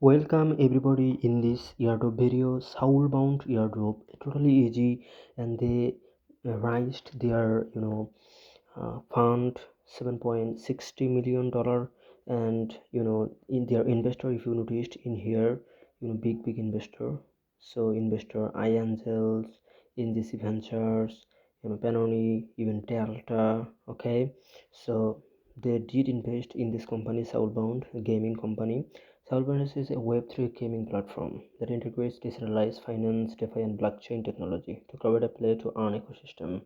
Welcome everybody in this airdrop video, Soulbound Airdrop. Totally easy, and they raised their fund $7.60 million, and in their investor, if you noticed in here, big investor. So investor iAngels, Indie Ventures, Panoni, even Delta. Okay, so they did invest in this company, Soulbound, a gaming company. Soulbound is a Web3 gaming platform that integrates decentralized finance, DeFi, and blockchain technology to provide a play to earn ecosystem.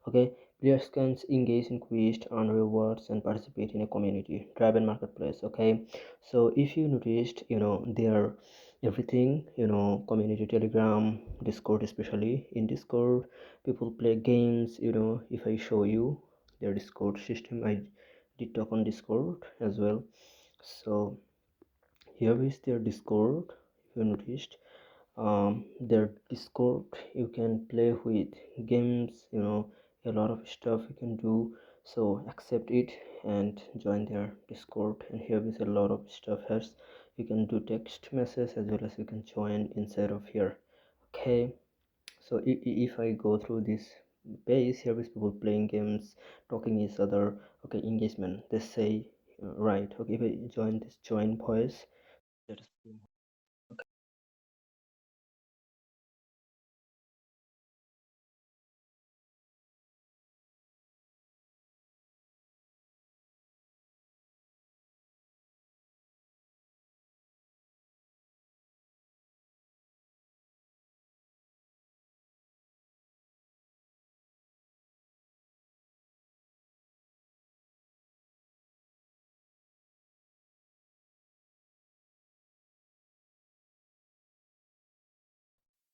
Okay, players can engage in quests, earn rewards, and participate in a community-driven marketplace. Okay, so if you noticed, their everything, community, Telegram, Discord, especially in Discord, people play games. If I show you their Discord system, I did talk on Discord as well. So here is their Discord. If you noticed, their Discord, you can play with games, a lot of stuff you can do. So accept it and join their Discord, and here is a lot of stuff has. You can do text message as well as you can join inside of here. Okay, so if I go through this base, here is people playing games, talking each other. Okay, engagement, they say, right. Okay, if I join this join voice, that is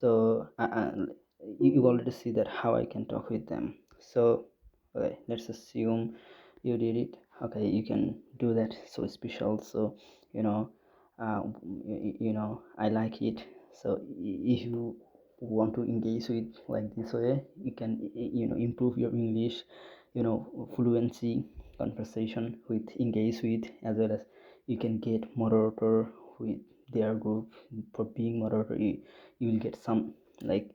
so you already see that how I can talk with them. So okay, let's assume you did it. Okay, you can do that, so special. So you know I like it. So if you want to engage with like this way, you can improve your English, fluency, conversation with engage with, as well as you can get moderator with their group. For being moderator, you will get some, like,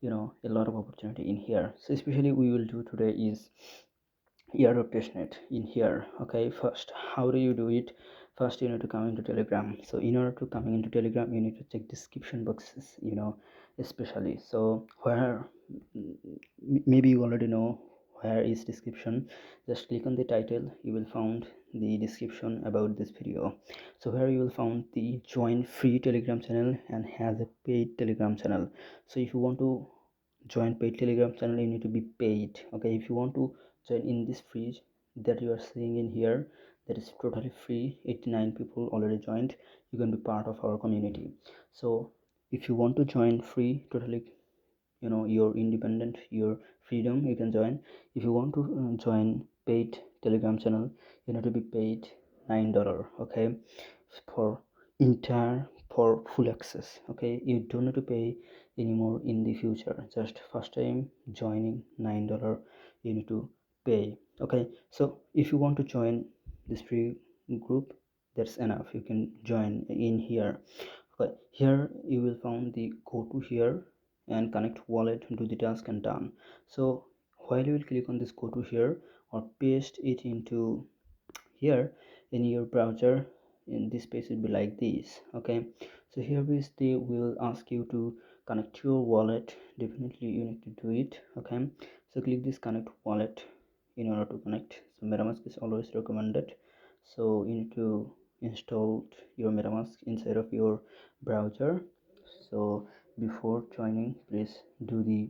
a lot of opportunity in here. So especially we will do today is airdrop testnet in here. Okay, first, how do you do it? First, you need to come into Telegram. So in order to coming into Telegram, you need to check description boxes, especially. So where, maybe you already know where is description. Just click on the title, you will find the description about this video. So here you will find the join free Telegram channel and has a paid Telegram channel. So if you want to join paid Telegram channel, you need to be paid. Okay, if you want to join in this free that you are seeing in here, that is totally free, 89 people already joined, you can be part of our community. So if you want to join free, totally, your independent, your freedom, you can join. If you want to join paid Telegram channel, you need to be paid $9. Okay, for entire, for full access. Okay, you don't need to pay anymore in the future. Just first time joining, $9 you need to pay. Okay, so if you want to join this free group, that's enough, you can join in here. Okay, here you will find the go to here and connect wallet, do the task, and done. So while you will click on this go to here or paste it into here in your browser, in this page will be like this. Okay, so here is the will ask you to connect your wallet. Definitely you need to do it. Okay, so click this connect wallet in order to connect. So MetaMask is always recommended, so you need to install your MetaMask inside of your browser. So before joining, please do the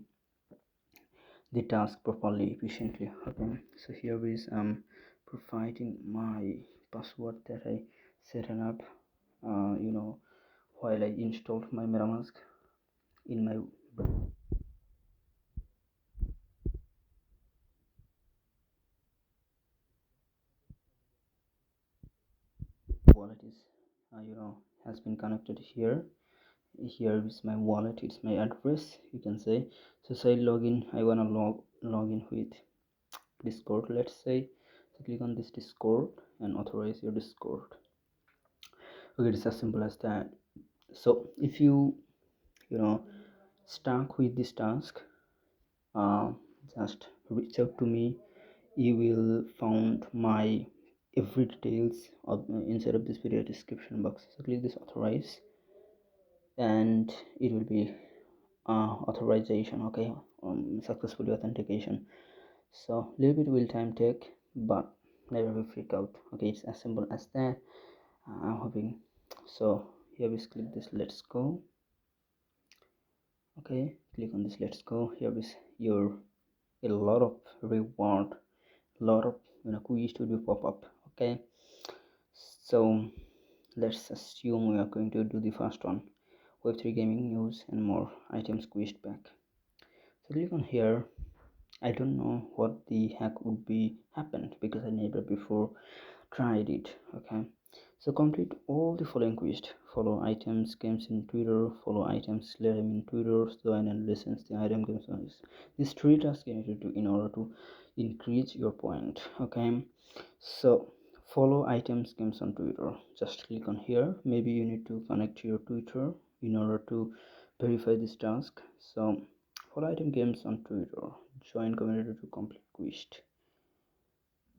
task properly, efficiently. Okay, so here is providing my password that I set it up while I installed my MetaMask in my wallet is has been connected here. Here is my wallet, it's my address, you can say. So say login, I wanna log in with Discord, let's say. So click on this Discord and authorize your Discord. Okay, it's as simple as that. So if you know stuck with this task, uh, just reach out to me. You will found my every details of, inside of this video description box. So click this authorize, and it will be authorization. Okay, successfully authentication. So little bit will time take, but never will freak out. Okay, it's as simple as that. I'm hoping. So here we click this let's go. Okay, click on this let's go. Here is your a lot of reward, lot of quiz to do pop up. Okay, so let's assume we are going to do the first one, web3 gaming news and more items quizzed back. So click on here. I don't know what the heck would be happened because I never before tried it. Okay, so complete all the following quiz: follow items games in Twitter, follow items let him in Twitter, join and listens the item games on this. These three tasks you need to do in order to increase your point. Okay, so follow items games on Twitter. Just click on here. Maybe you need to connect to your Twitter in order to verify this task. So follow item games on Twitter, join community to complete quiz.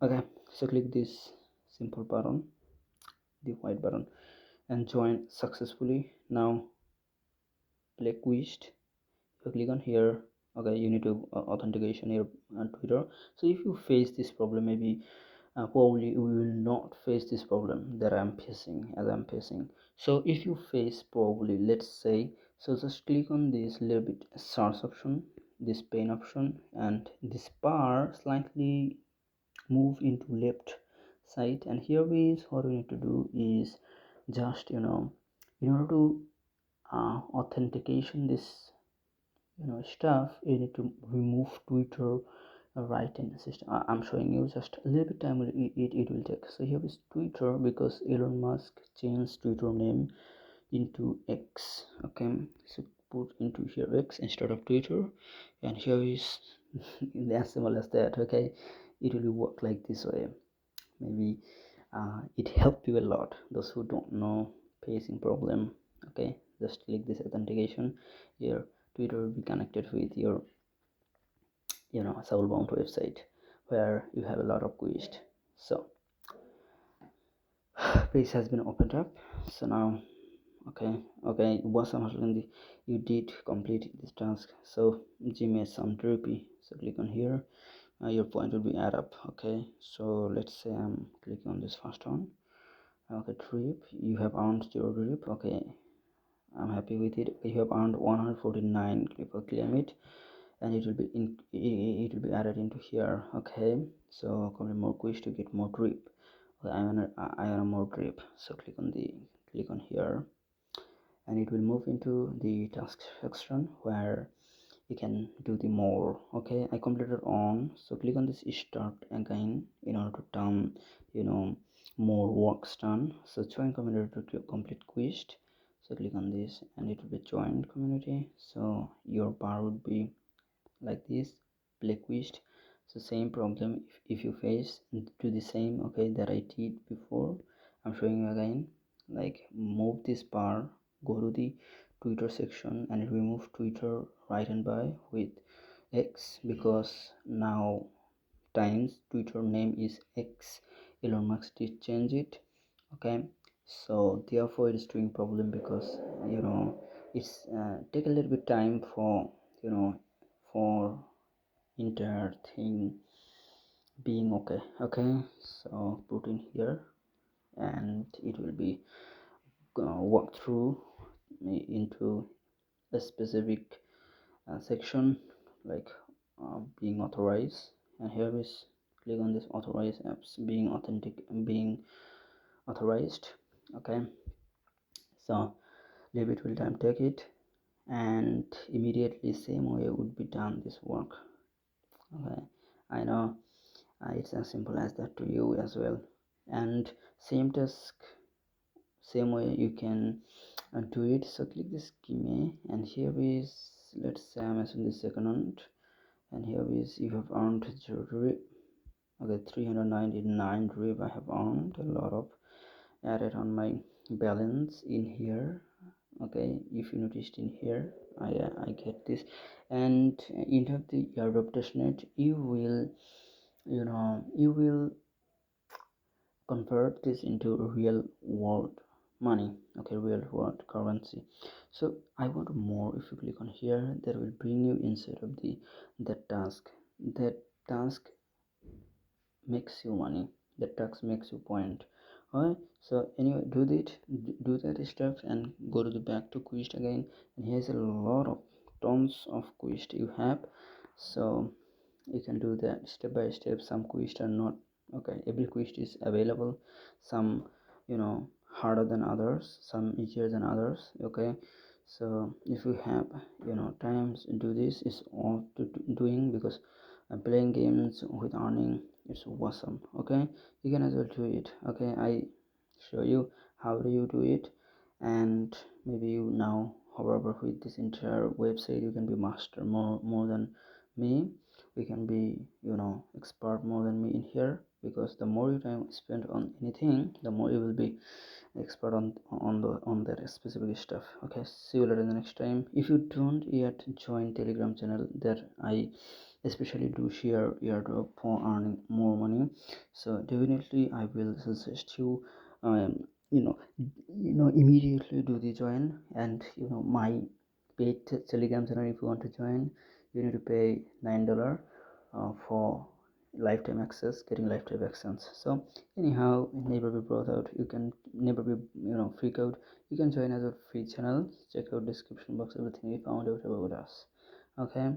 Okay, so click this simple button, the white button, and join successfully. Now play quiz. You click on here. Okay, you need to authentication here on Twitter. So if you face this problem, maybe probably we will not face this problem that I'm facing as I'm facing. So if you face probably, let's say, so just click on this little bit search option, this pane option, and this bar slightly move into left side, and here is what we need to do is just in order to authentication this stuff, you need to remove Twitter right in the system. I'm showing you just a little bit time it will take. So here is Twitter because Elon Musk changed Twitter name into X. Okay, so put into here X instead of Twitter, and here is as simple as that. Okay, it will work like this way. Maybe it helped you a lot, those who don't know facing problem. Okay, just click this authentication. Your Twitter will be connected with your Soulbound website where you have a lot of quiz. So page has been opened up. So now okay once you did complete this task, so Gmail some droopy, so click on here. Your point will be add up. Okay, so let's say I'm clicking on this first one. Okay, trip, you have earned your trip. Okay, I'm happy with it. You have earned 149. Click on claim it, and it will be it will be added into here. Okay, so complete more quiz to get more trip. Okay, I want a more trip, so click on here, and it will move into the task section where you can do the more. Okay, I completed on, so click on this start again in order to turn more works done. So join community to complete quiz. So click on this and it will be joined community. So your bar would be like this, play quiz. So same problem if you face, do the same okay that I did before. I'm showing you again, like move this bar, go to the Twitter section and remove Twitter right and by with X, because now times Twitter name is X. Elon Musk did change it. Okay, so therefore it is doing problem because it's take a little bit time for for entire thing being okay. So put in here and it will be walk through into a specific section, like being authorized, and here is click on this authorized apps being authorized. Okay, so little bit will time take it, and immediately same way would be done this work. Okay, I know it's as simple as that to you as well, and same task same way you can do it. So click this gimme, and here is, let's say I'm assuming the second one, and here is you have earned your drip. Okay, 399 drip I have earned, a lot of added on my balance in here. Okay, if you noticed in here, I get this. And in the airdrop testnet, you will, you will convert this into real world money. Okay, real world currency. So I want more. If you click on here, that will bring you inside of the that task. That task makes you money. That task makes you point. Alright, so anyway, do that stuff and go to the back to quest again. And here's a lot of tons of quest you have, so you can do that step by step. Some quests are not okay, every quest is available, some harder than others, some easier than others. Okay, so if you have times do this is all to doing, because playing games with earning is awesome. Okay, you can as well do it. Okay, I show you how do you do it, and maybe you now, however, with this entire website you can be master more than me. We can be expert more than me in here, because the more you time spend on anything, the more you will be expert on that specific stuff. Okay, see you later in the next time. If you don't yet join telegram channel that I especially do share airdrop for earning more money, so definitely I will suggest you you know immediately do the join. And my paid telegram channel, if you want to join, you need to pay $9 for lifetime access, getting lifetime access. So anyhow, never be brought out, you can never be freak out. You can join as a free channel. Check out description box, everything we found out about us. Okay,